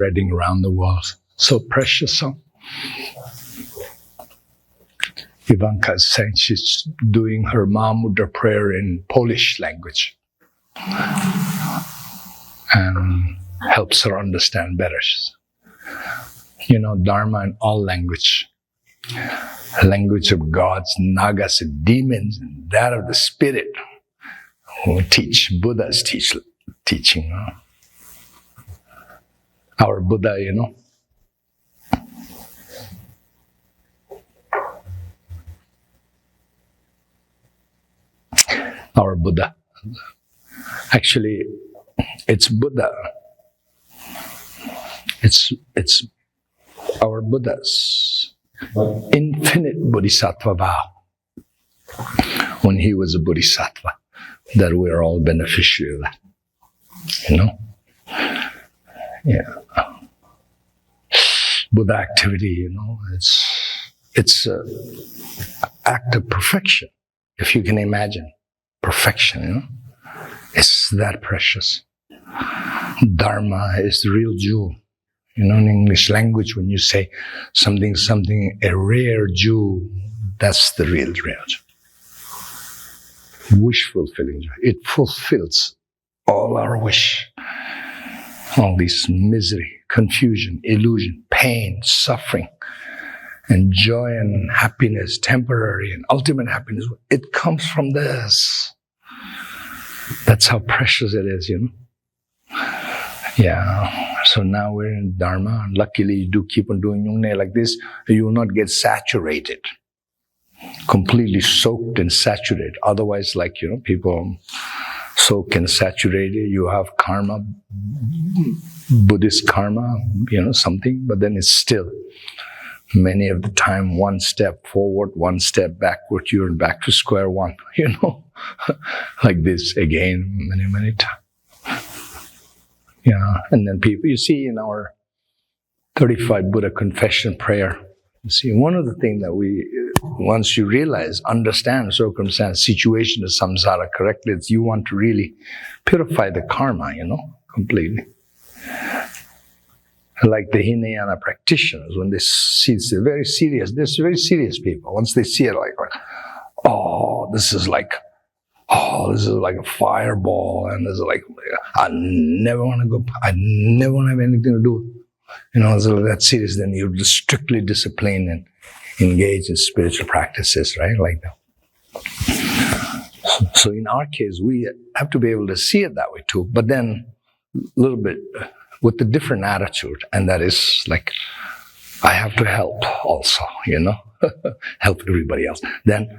spreading around the world. So precious song. Ivanka is saying she's doing her Mahamudra prayer in Polish language. And helps her understand better. You know, Dharma in all language. Language of gods, nagas, and demons, and that of the spirit. Who teach, Buddhas teaching. Our Buddha, you know. Our Buddha. Actually, it's Buddha. It's our Buddha's infinite Bodhisattva vow. When he was a Bodhisattva, that we're all beneficiary of that. You know? Yeah. Buddha activity, you know, it's an act of perfection, if you can imagine. Perfection, you know? It's that precious. Dharma is the real jewel. You know, in English language, when you say something, a rare jewel, that's the real jewel. Wish fulfilling. It fulfills all our wish. All this misery, confusion, illusion, pain, suffering, and joy and happiness, temporary and ultimate happiness. It comes from this. That's how precious it is, you know. Yeah. So now we're in Dharma. Luckily, you do keep on doing Nyungne like this. You will not get saturated, completely soaked and saturated. Otherwise, like, you know, people soak and saturated. You have karma, Buddhist karma, you know, something, but then it's still many of the time one step forward, one step backward. You're back to square one, you know, like this again, many times. Yeah, and then people, you see in our 35 Buddha confession prayer, you see, one of the things that once you realize, understand circumstance, situation of samsara correctly, it's you want to really purify the karma, you know, completely. Like the Hinayana practitioners, when they see it's very serious, they're very serious people. Once they see it, like, this is like a fireball, and this is like, I never want to go, I never want to have anything to do with it. You know, so that's serious, then you're strictly disciplined and engaged in spiritual practices, right? Like that. So in our case, we have to be able to see it that way too, but then a little bit with a different attitude, and that is like, I have to help also, you know, help everybody else. Then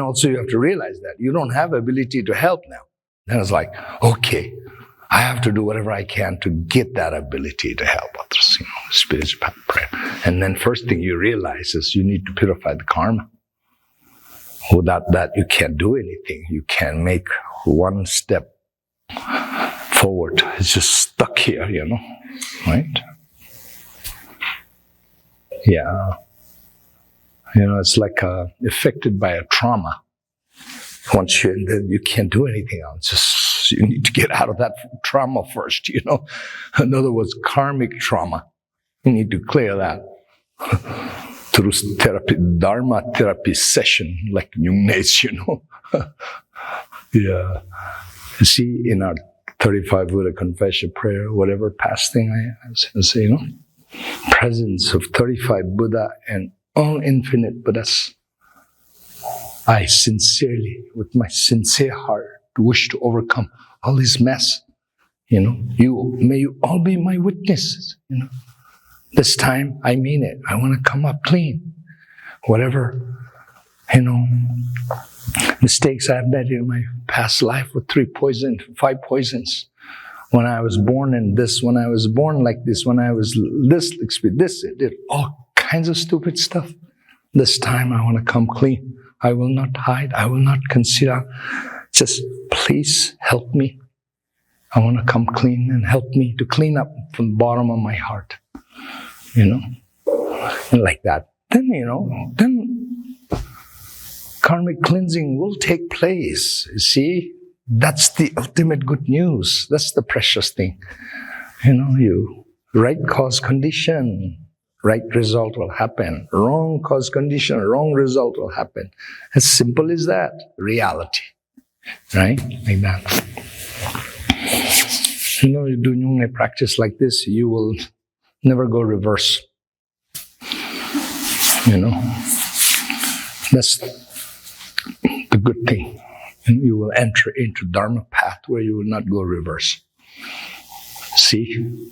also you have to realize that you don't have ability to help now. Then it's like, okay, I have to do whatever I can to get that ability to help others, you know, spiritual prayer. And then first thing you realize is you need to purify the karma. Without that, you can't do anything. You can't make one step forward. It's just stuck here, you know, right? Yeah. You know, it's like affected by a trauma. Once you can't do anything else. Just you need to get out of that trauma first, you know. In other words, karmic trauma. You need to clear that through therapy, Dharma therapy session, like Nyungne, you know. Yeah. You see, in our 35 Buddha confession prayer, whatever past thing I say, you know, presence of 35 Buddha and all infinite Buddhas. I sincerely, with my sincere heart, wish to overcome all this mess. You know, may you all be my witnesses. You know, this time I mean it. I want to come up clean. Whatever, you know, mistakes I've made in my past life with 5 poisons. When I was born in this, when I was born like this, when I was this, it did all kinds of stupid stuff. This time I want to come clean. I will not hide. I will not conceal. Just please help me. I want to come clean and help me to clean up from the bottom of my heart. You know, and like that. Then, you know, karmic cleansing will take place. You see, that's the ultimate good news. That's the precious thing. You know, you Right cause condition, right result will happen. Wrong cause condition, wrong result will happen. As simple as that. Reality. Right? Like that. You do Nyungne practice like this, you will never go reverse. That's the good thing. And you will enter into Dharma path where you will not go reverse. See?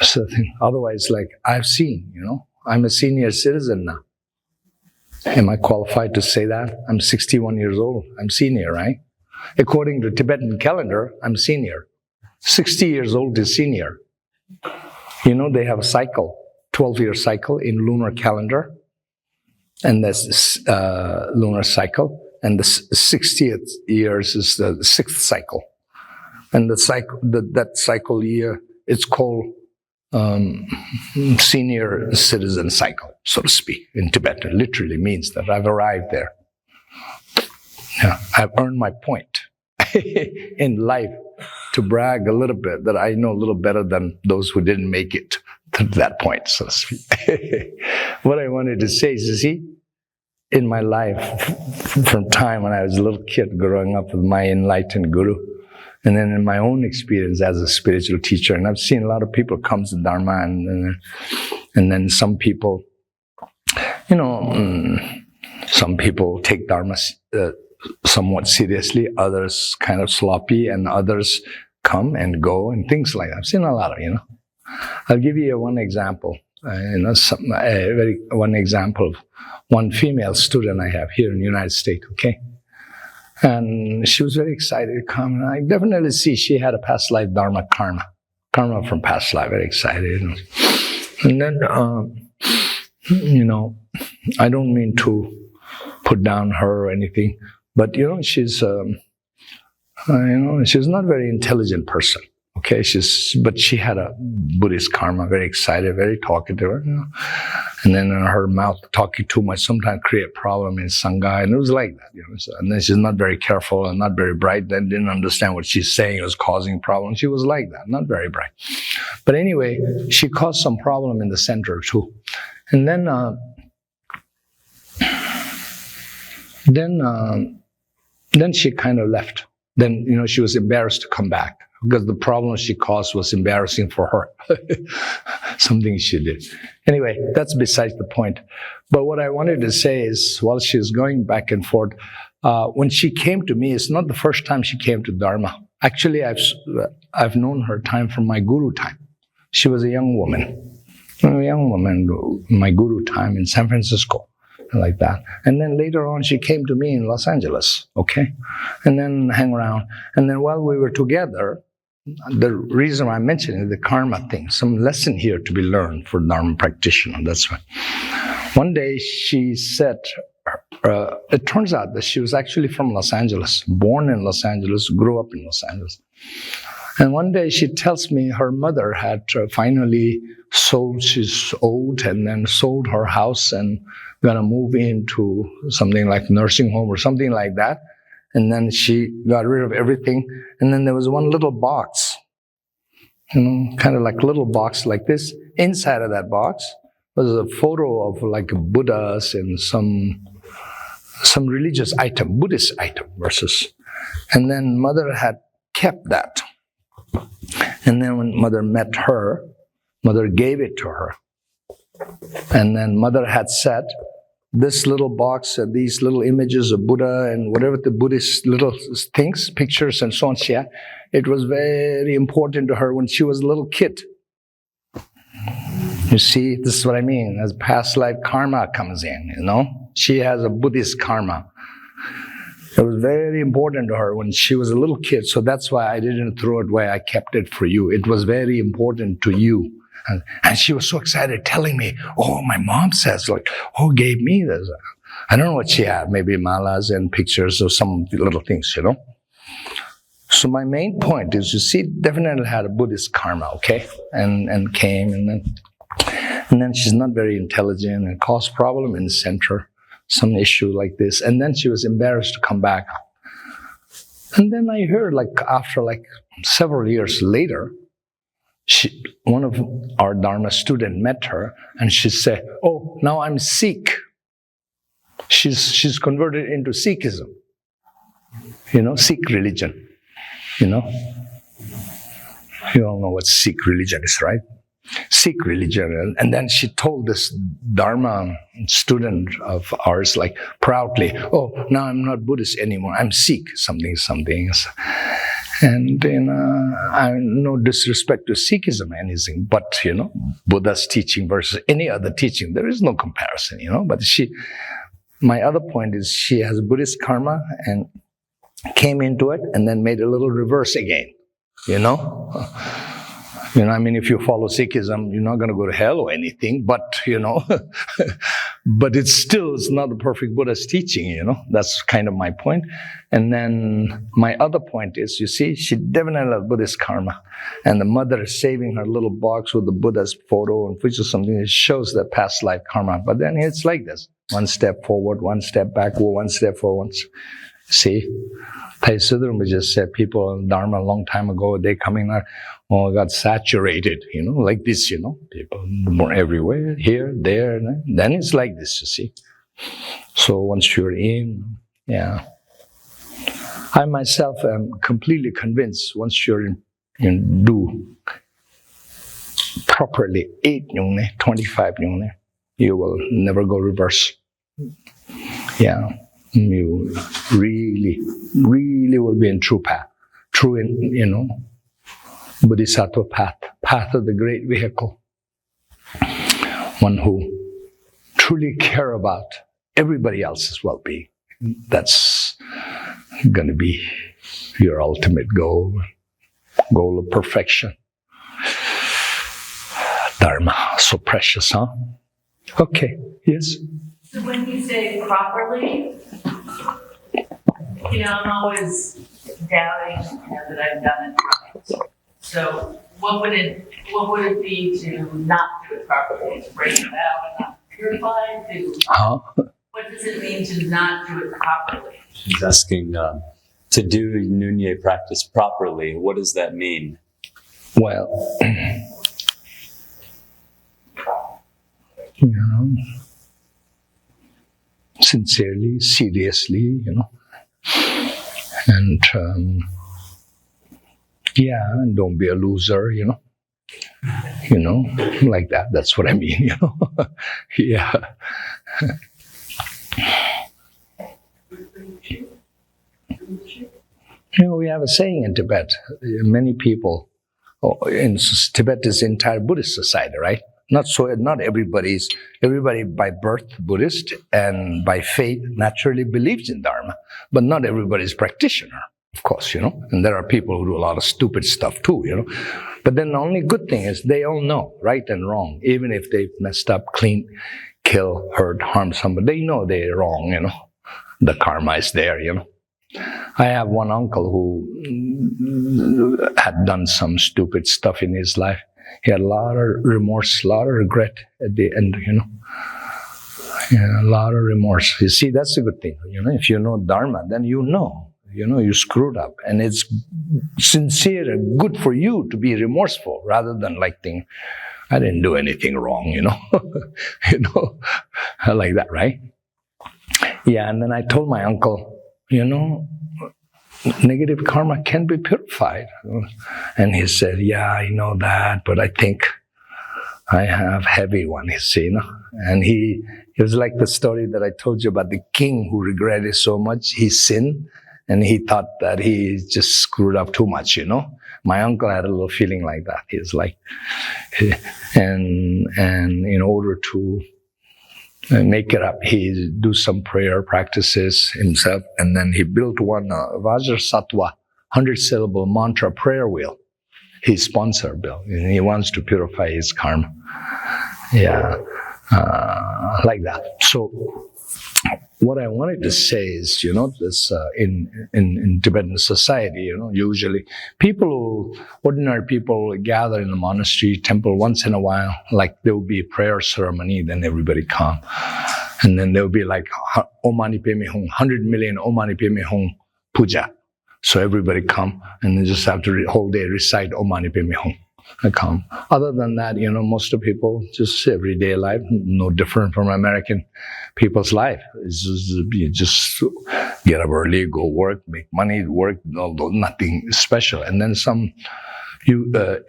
So otherwise, like I've seen, I'm a senior citizen now. Am I qualified to say that? I'm 61 years old. I'm senior, right? According to Tibetan calendar, I'm senior. 60 years old is senior. They have a cycle, 12-year cycle in lunar calendar. And that's lunar cycle. And the 60th years is the 6th cycle. And the cycle, that cycle year, it's called senior citizen cycle, so to speak, in Tibetan. It literally means that I've arrived there. I've earned my point in life to brag a little bit that I know a little better than those who didn't make it to that point, so to speak. What I wanted to say is, you see, in my life, from time when I was a little kid growing up with my enlightened guru, and then in my own experience as a spiritual teacher, and I've seen a lot of people come to Dharma, and then some people, some people take Dharma somewhat seriously, others kind of sloppy, and others come and go, and things like that. I've seen a lot of, I'll give you one example. One example of one female student I have here in the United States, okay? And she was very excited to come, and I definitely see she had a past life Dharma karma from past life, very excited. And then, I don't mean to put down her or anything, but, she's not a very intelligent person. Okay, but she had a Buddhist karma, very excited, very talkative, and then in her mouth, talking too much sometimes create a problem in Sangha, and it was like that, and then she's not very careful and not very bright, then didn't understand what she's saying was causing problems. She was like that, not very bright. But anyway, she caused some problem in the center too. And then she kind of left. Then, she was embarrassed to come back, because the problem she caused was embarrassing for her. Something she did. Anyway, that's besides the point. But what I wanted to say is, while she's going back and forth, when she came to me, it's not the first time she came to Dharma. Actually, I've known her time from my guru time. She was a young woman, my guru time in San Francisco. Like that. And then later on, she came to me in Los Angeles, okay? And then hang around. And then while we were together, the reason I mentioned is the karma thing, some lesson here to be learned for Dharma practitioner, that's why. One day she said, it turns out that she was actually from Los Angeles, born in Los Angeles, grew up in Los Angeles. And one day she tells me her mother had finally sold, she's old, and then sold her house and gonna move into something like nursing home or something like that. And then she got rid of everything. And then there was one little box, kind of like a little box like this. Inside of that box was a photo of like Buddhas and some religious item, Buddhist item versus. And then mother had kept that. And then when mother met her, mother gave it to her. And then mother had said, this little box and these little images of Buddha and whatever the Buddhist little things, pictures and so on, it was very important to her when she was a little kid. You see, this is what I mean, as past life karma comes in, She has a Buddhist karma. It was very important to her when she was a little kid, so that's why I didn't throw it away, I kept it for you. It was very important to you. And she was so excited telling me, my mom says, gave me this. I don't know what she had, maybe malas and pictures of some little things, So my main point is, you see, definitely had a Buddhist karma, okay? And came, and then she's not very intelligent and caused problem in the center, some issue like this. And then she was embarrassed to come back. And then I heard, after several years later, one of our Dharma students met her, and she said, "Oh, now I'm Sikh." She's converted into Sikhism. Sikh religion. You all know what Sikh religion is, right? Sikh religion. And then she told this Dharma student of ours, like, proudly, "Oh, now I'm not Buddhist anymore. I'm Sikh, something. And, I no disrespect to Sikhism or anything, but, Buddha's teaching versus any other teaching, there is no comparison, But my other point is she has Buddhist karma and came into it and then made a little reverse again, if you follow Sikhism, you're not going to go to hell or anything, but, but it's not the perfect Buddha's teaching, That's kind of my point. And then my other point is, you see, she definitely has Buddhist karma. And the mother is saving her little box with the Buddha's photo, and which is something that shows that past life karma. But then it's like this. One step forward, one step backward, one step forward. See? Patrul Rinpoche just said people in Dharma a long time ago, they coming out, got saturated, like this, people more everywhere, here, there, then it's like this, you see. So once you're in, I myself am completely convinced once you're in do properly 8 Nyungne, 25 Nyungne, you will never go reverse. You really, really will be in true path. True in, Bodhisattva path of the great vehicle. One who truly care about everybody else's well-being. That's going to be your ultimate goal of perfection. Dharma, so precious, huh? Okay, yes? So when you say properly, I'm always doubting that I've done it right. So what would it be to not do it properly? To break it out and not purify? What does it mean to not do it properly? She's asking to do Nyungne practice properly. What does that mean? Well, sincerely, seriously, and and don't be a loser, like that. That's what I mean, We have a saying in Tibet. Many people in Tibet is the entire Buddhist society, right? Not everybody by birth Buddhist and by faith naturally believes in Dharma, but not everybody's practitioner, of course, and there are people who do a lot of stupid stuff too, But then the only good thing is they all know right and wrong, even if they've messed up, clean, kill, hurt, harm somebody, they know they're wrong, The karma is there, I have one uncle who had done some stupid stuff in his life. He had a lot of remorse, a lot of regret at the end, a lot of remorse. You see, that's a good thing, If you know Dharma, then you screwed up. And it's sincere and good for you to be remorseful rather than think, I didn't do anything wrong, like that, right? And then I told my uncle, negative karma can be purified. And he said, I know that, but I think I have heavy one, And he was like the story that I told you about the king who regretted so much. He sinned, and he thought that he just screwed up too much, My uncle had a little feeling like that. He was like, and in order to make it up, he do some prayer practices himself, and then he built one Vajrasattva 100-syllable mantra prayer wheel. His sponsor built, and he wants to purify his karma. Like that. So what I wanted to say is, this in Tibetan society, usually ordinary people gather in the monastery temple once in a while, like there will be a prayer ceremony, then everybody come. And then there will be like Om Mani Padme Hum, 100 million Om Mani Padme Hum puja. So everybody come, and they just have to whole day recite Om Mani Padme Hum. calm. Other than that, most of people just everyday life, no different from American people's life. It's just, you just get up early, go work, make money, work, nothing special. And then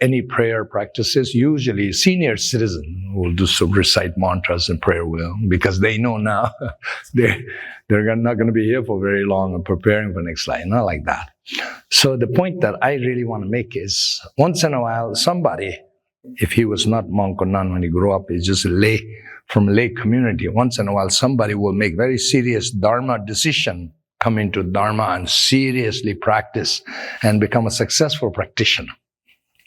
any prayer practices, usually senior citizen will do some recite mantras and prayer wheel, because they know now they're not going to be here for very long and preparing for next life, not like that. So the point that I really want to make is, once in a while, somebody, if he was not monk or nun when he grew up, he's just from a lay community, once in a while somebody will make very serious Dharma decision, come into Dharma and seriously practice and become a successful practitioner.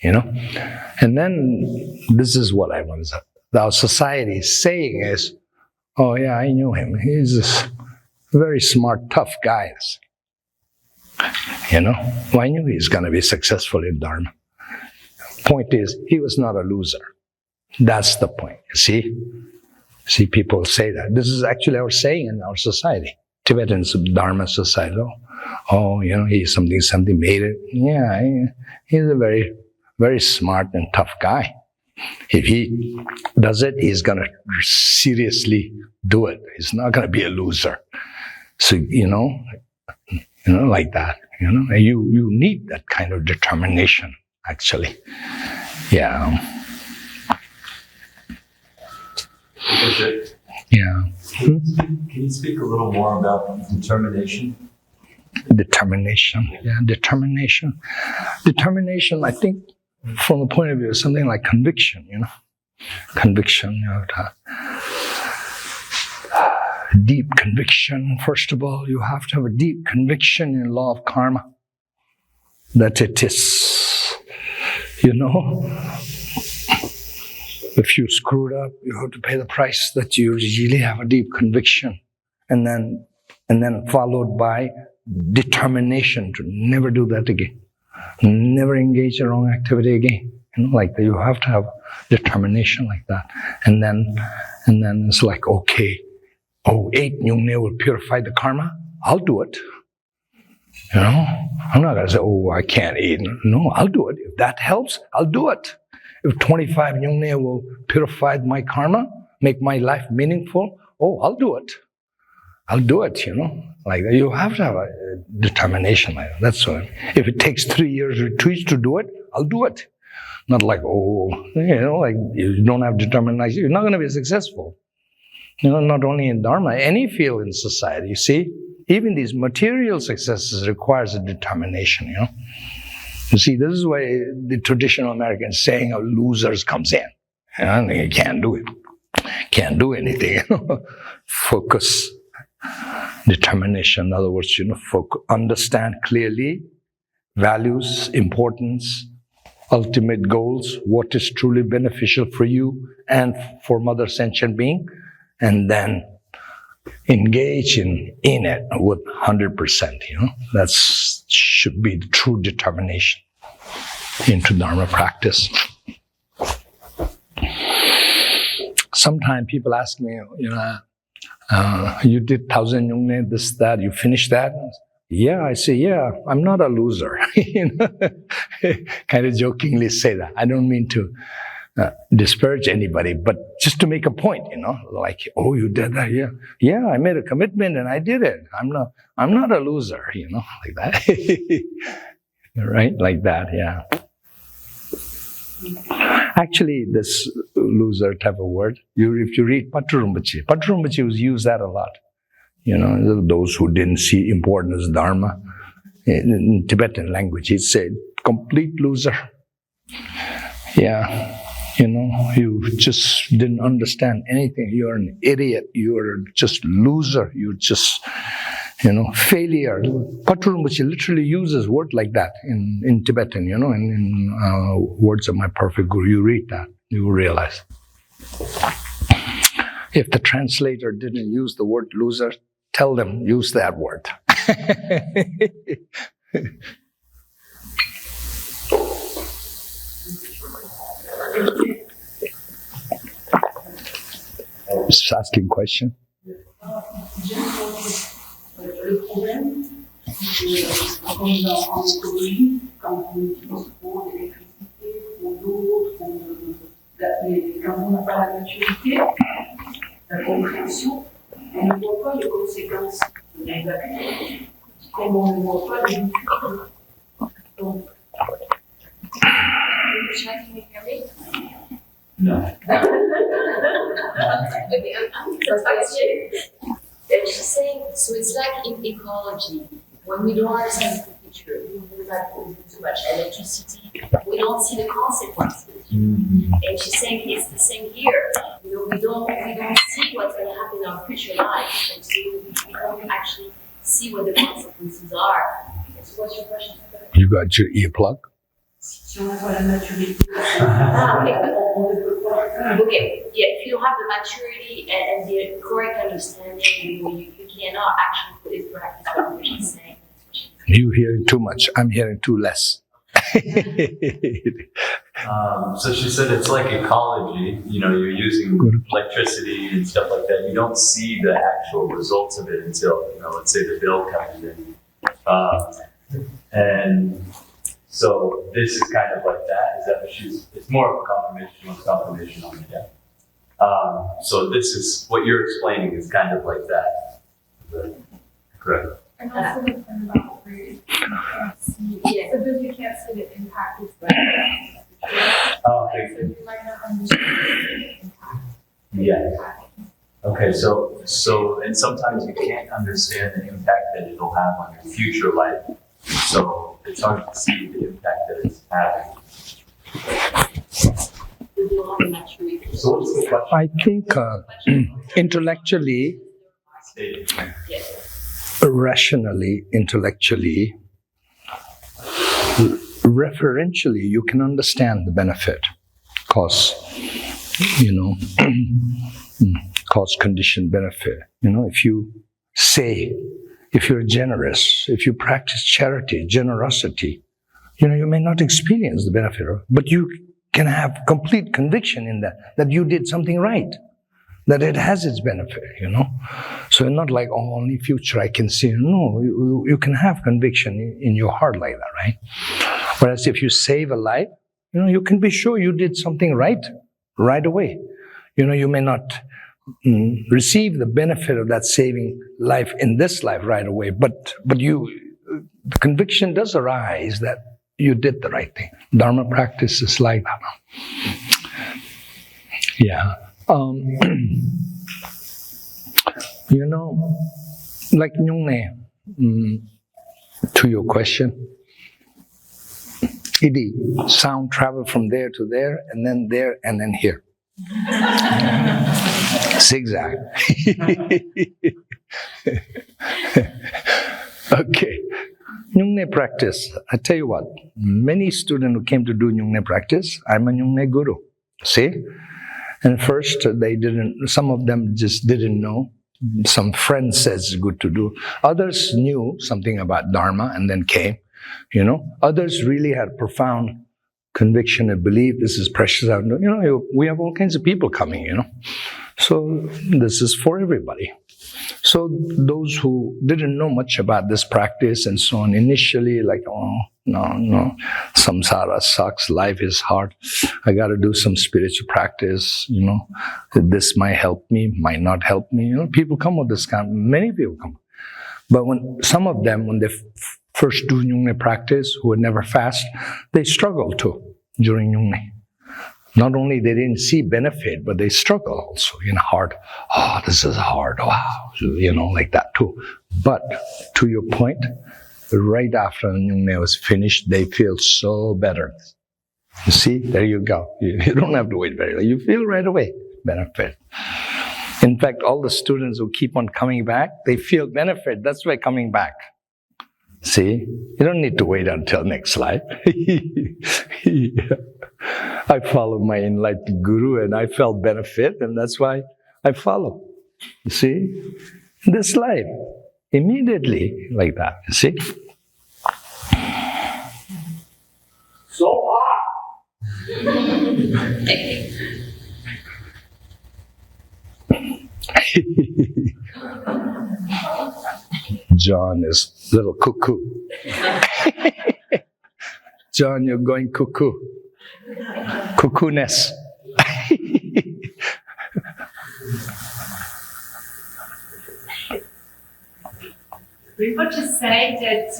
And then this is what I want to say. Our society is saying is, oh yeah, I knew him. He's this very smart, tough guy. Well, I knew he's going to be successful in Dharma. Point is, he was not a loser. That's the point. See, people say that. This is actually our saying in our society. Tibetan Dharma society. Oh, he's something made it. Yeah, he's a very, very smart and tough guy. If he does it, he's going to seriously do it. He's not going to be a loser. So, like that. You need that kind of determination, actually. Yeah. Yeah. Can you speak a little more about determination? Determination. Yeah, determination. Determination, I think, from the point of view of something like conviction, Conviction, deep conviction. First of all, you have to have a deep conviction in law of karma. That it is, if you screwed up, you have to pay the price. That you really have a deep conviction. And then followed by determination to never do that again. Never engage in wrong activity again. Like that. You have to have determination like that. And then it's like, okay, 8 Nyungne will purify the karma. I'll do it. I'm not going to say, I can't eat. No, I'll do it. If that helps, I'll do it. If 25 Nyungne will purify my karma, make my life meaningful, I'll do it. I'll do it, Like you have to have a determination like that. That's what. If it takes 3 years retreats to do it, I'll do it. Not like, like you don't have determination, you're not going to be successful. Not only in Dharma, any field in society, you see, even these material successes requires a determination, You see, this is why the traditional American saying of losers comes in. You can't do it. Can't do anything. Focus. Determination. In other words, understand clearly values, importance, ultimate goals, what is truly beneficial for you and for Mother Sentient Being, and then engage in it with 100%, That should be the true determination into Dharma practice. Sometimes people ask me, you did 1,000 Nyungne, this, that, you finished that? Yeah, I say, yeah, I'm not a loser. Kind of jokingly say that. I don't mean to disparage anybody, but just to make a point, like, you did that, yeah. Yeah, I made a commitment and I did it. I'm not a loser, like that. Right? Like that, yeah. Actually, this loser type of word, if you read Patrul Rinpoche used that a lot. Those who didn't see importance of Dharma. In Tibetan language, he said, complete loser. Yeah. You just didn't understand anything. You're an idiot. You're just loser. You're just, failure. Patrul Rinpoche literally uses word like that in Tibetan, in Words of My Perfect Guru. You read that, you will realize. If the translator didn't use the word loser, tell them, use that word. Just asking question. Le problème, c'est quand on a en écologie, quand on utilise trop d'électricité, trop d'eau, on n'a pas la maturité, la compréhension, on ne voit pas les conséquences de l'examen, comme on ne voit pas les difficultés. Donc, Can you hear me? No. Okay, I'm question. And she's saying, so it's like in ecology, when we don't understand the picture, we like too much electricity, we don't see the consequences. Mm-hmm. And she's saying it's the same here. You know, we don't see what's going to happen in our future life, and so we don't actually see what the consequences are. And so what's your question? You got your earplug? si on n'a pas la maturité, Ah, okay. on ne peut pas. Okay, yeah, if you don't have the maturity and the correct understanding, you cannot actually put it in practice what she's saying. You hearing too much. I'm hearing too less. So she said it's like ecology, you know, you're using electricity and stuff like that. You don't see the actual results of it until, you know, let's say the bill comes in. And so this is kind of like that. Is that what it's more of a confirmation on it, yeah. So this is, what you're explaining is kind of like that. Correct. And also the thing about where you can't see, Yeah. because you can't see the impact is like Oh, so okay. you might not understand the impact. Yeah. Okay, so, and sometimes you can't understand the impact that it'll have on your future life. So it's hard to see the impact that it's having. We don't have the maturity. So what's the question? I think intellectually, rationally, intellectually, referentially, you can understand the benefit, cause, you know, cause condition benefit. You know, if you say, if you're generous, if you practice charity, generosity, you know, you may not experience the benefit, but you can have complete conviction in that you did something right, that it has its benefit, you know. So not like, oh, only future I can see. No, you can have conviction in your heart like that, right? Whereas if you save a life, you know, you can be sure you did something right away. You know, you may not receive the benefit of that saving life in this life right away, but the conviction does arise that you did the right thing. Dharma practice is like that. Yeah. You know, like Nyungne, to your question, sound travel from there to there, and then here. Zigzag. Okay. Nyungne practice. I tell you what, many students who came to do Nyungne practice, I'm a Nyungne guru. See? And first, some of them just didn't know. Some friends said it's good to do. Others knew something about Dharma and then came, you know. Others really had profound conviction and belief this is precious. You know, we have all kinds of people coming, you know. So this is for everybody. So those who didn't know much about this practice and so on, initially like, oh, no, Samsara sucks, life is hard, I got to do some spiritual practice, you know, this might help me, might not help me. You know, people come with this many people come. But some of them, when they first do Nyungne practice, who had never fast, they struggle too during Nyungne. Not only they didn't see benefit, but they struggle also in hard. Oh, this is hard. Wow, you know, like that too. But to your point, right after Nyungne was finished, they feel so better. You see, there you go. You don't have to wait very long. You feel right away benefit. In fact, all the students who keep on coming back, they feel benefit. That's why coming back. See, you don't need to wait until next life. Yeah. I followed my enlightened guru and I felt benefit, and that's why I follow. You see, this life, immediately like that. You see. So hot! John is little cuckoo. John, you're going cuckoo. Cuckoo-ness. Rinpoche said that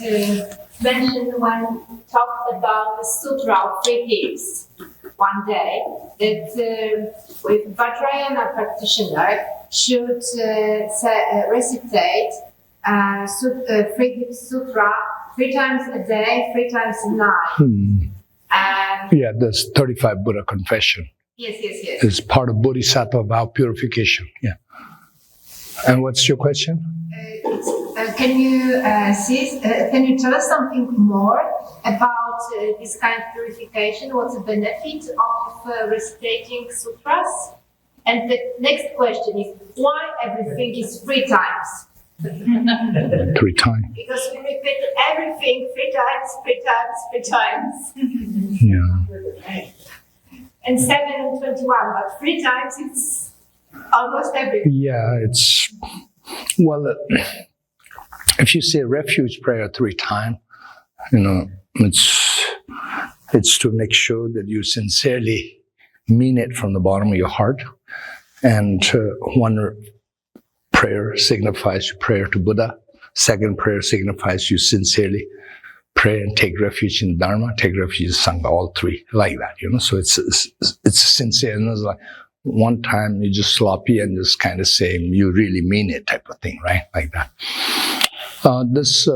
mentioned when talked about the Sutra of Three Hips one day, that with Vajrayana practitioner should recitate Three Hips Sutra 3 times a day, 3 times a night. And Yeah, there's 35 Buddha confession. yes. It's part of Bodhisattva vow purification. Yeah. And what's your question? Can you tell us something more about this kind of purification? What's the benefit of recitating sutras? And the next question is, why everything is 3 times? 3 times. Because we repeat everything 3 times. Yeah. And 7 and 21, but 3 times it's almost everything. Yeah, it's, well, if you say refuge prayer 3 times, it's to make sure that you sincerely mean it from the bottom of your heart. And one prayer signifies prayer to Buddha. Second prayer signifies you sincerely pray and take refuge in Dharma, take refuge in Sangha, all 3, like that, So it's sincere. And it's like one time you just sloppy and just kind of saying you really mean it type of thing, right? Like that. This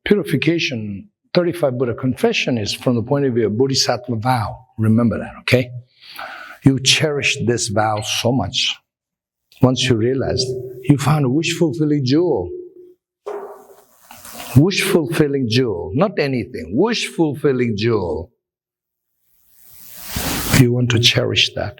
purification, 35 Buddha confession is from the point of view of Bodhisattva vow. Remember that, okay? You cherish this vow so much. Once you realize you found a wish-fulfilling jewel. Wish-fulfilling jewel, not anything. Wish-fulfilling jewel. You want to cherish that.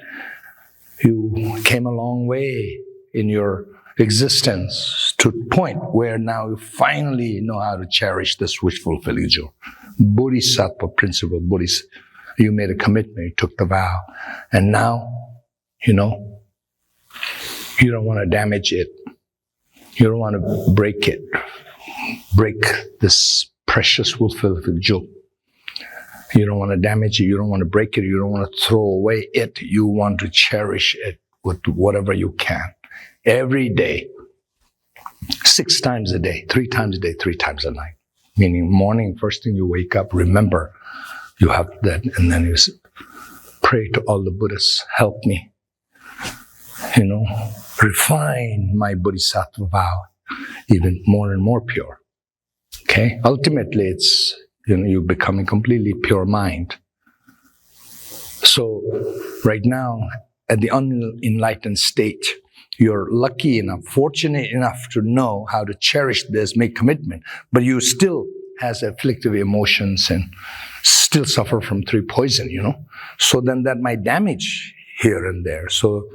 You came a long way in your existence to a point where now you finally know how to cherish this wish-fulfilling jewel. Bodhisattva principle, you made a commitment, you took the vow, and now, you don't want to damage it. You don't want to break it. Break this precious wish-fulfilling jewel. You don't want to damage it, you don't want to break it, you don't want to throw away it, you want to cherish it with whatever you can. Every day, 6 times a day, 3 times a day, 3 times a night. Meaning morning, first thing you wake up, remember you have that, and then you pray to all the Buddhists, help me, refine my Bodhisattva vow even more and more pure. Okay? Ultimately, it's, you become a completely pure mind. So, right now, at the unenlightened state, you're lucky enough, fortunate enough to know how to cherish this, make commitment, but you still has afflictive emotions and still suffer from 3 poison, So then that might damage here and there. So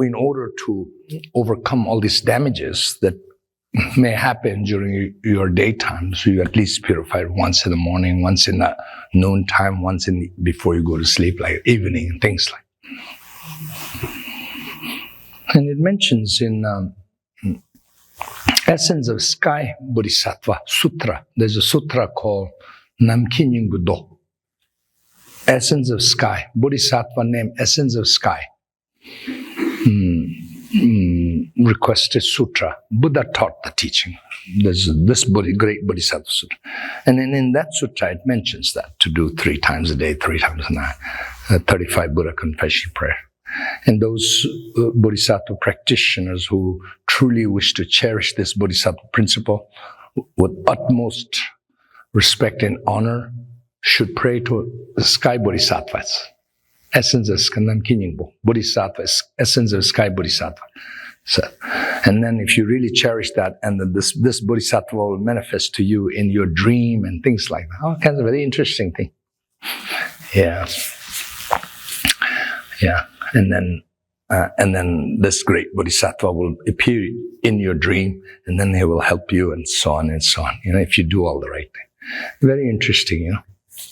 in order to overcome all these damages that may happen during your daytime, so you at least purify it once in the morning, once in the noon time, once before you go to sleep, like evening and things like that. And it mentions in Essence of Sky Bodhisattva Sutra, there's a sutra called Namkin Yung Budo. Essence of Sky, Bodhisattva name Essence of Sky. Requested sutra. Buddha taught the teaching. There's this great Bodhisattva Sutra. And then in that sutra, it mentions that to do 3 times a day, 3 times a night, 35 Buddha confession prayer. And those Bodhisattva practitioners who truly wish to cherish this Bodhisattva principle with utmost respect and honor should pray to the Sky Bodhisattvas. Essence of Skandam Kinyingbo, Bodhisattva, essence of Sky Bodhisattva. So, and then if you really cherish that, and then this Bodhisattva will manifest to you in your dream and things like that. All kinds of very interesting thing. Yeah. And then this great Bodhisattva will appear in your dream, and then he will help you, and so on and so on. If you do all the right thing. Very interesting,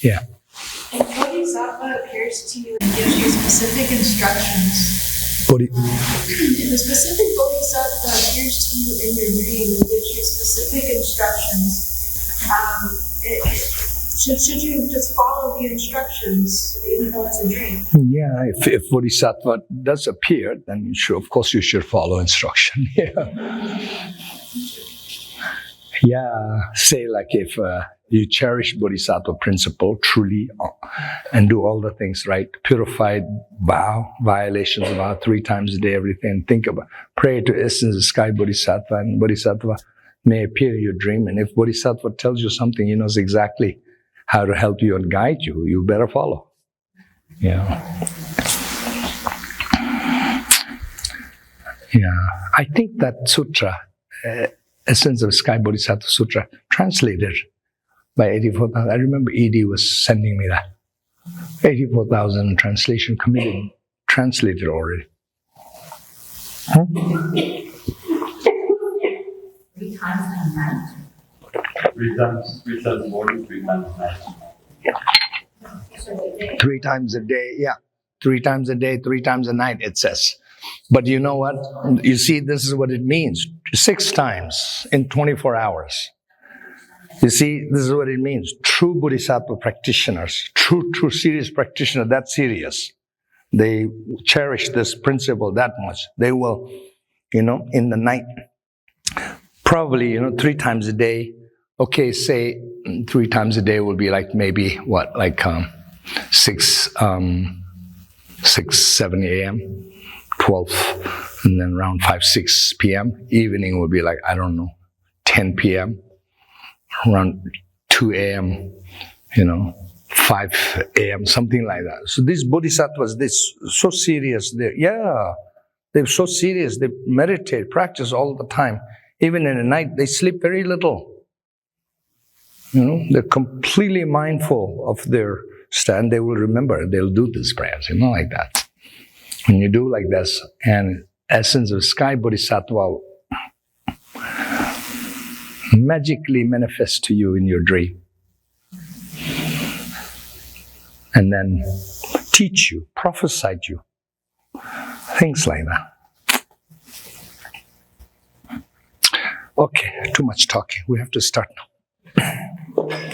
Yeah. If Bodhisattva appears to you and gives you specific instructions, if a specific Bodhisattva appears to you in your dream and gives you specific instructions, Should you just follow the instructions even though it's a dream? Yeah, if Bodhisattva does appear, then of course you should follow instruction. Yeah. Yeah, say like if you cherish Bodhisattva principle truly and do all the things right, purified vow, violations of vow 3 times a day, everything, think about, pray to essence of sky Bodhisattva, and Bodhisattva may appear in your dream, and if Bodhisattva tells you something, he knows exactly how to help you and guide you, you better follow. Yeah. Yeah, I think that sutra, Essence of Sky Bodhisattva Sutra, translated by 84,000. I remember ED was sending me that. 84,000 translation committed, translated already. Huh? 3 times a night. 3 times morning, 3 times night. 3 times a day, yeah. 3 times a day, 3 times a night, it says. But you know what? You see, this is what it means. 6 times in 24 hours. You see, this is what it means. True Bodhisattva practitioners, true serious practitioner, that serious. They cherish this principle that much. They will, in the night, probably, 3 times a day. Okay, say 3 times a day will be like maybe, 6, 7 a.m., 12, and then around 5, 6 p.m. Evening will be like, 10 p.m., around 2 a.m., 5 a.m., something like that. So these bodhisattvas, they're so serious. They're so serious. They meditate, practice all the time. Even in the night, they sleep very little. They're completely mindful of their stand. They will remember. They'll do these prayers, like that. When you do like this, and essence of sky bodhisattva magically manifests to you in your dream, and then teach you, prophesy to you, things like that. Okay, too much talking. We have to start now.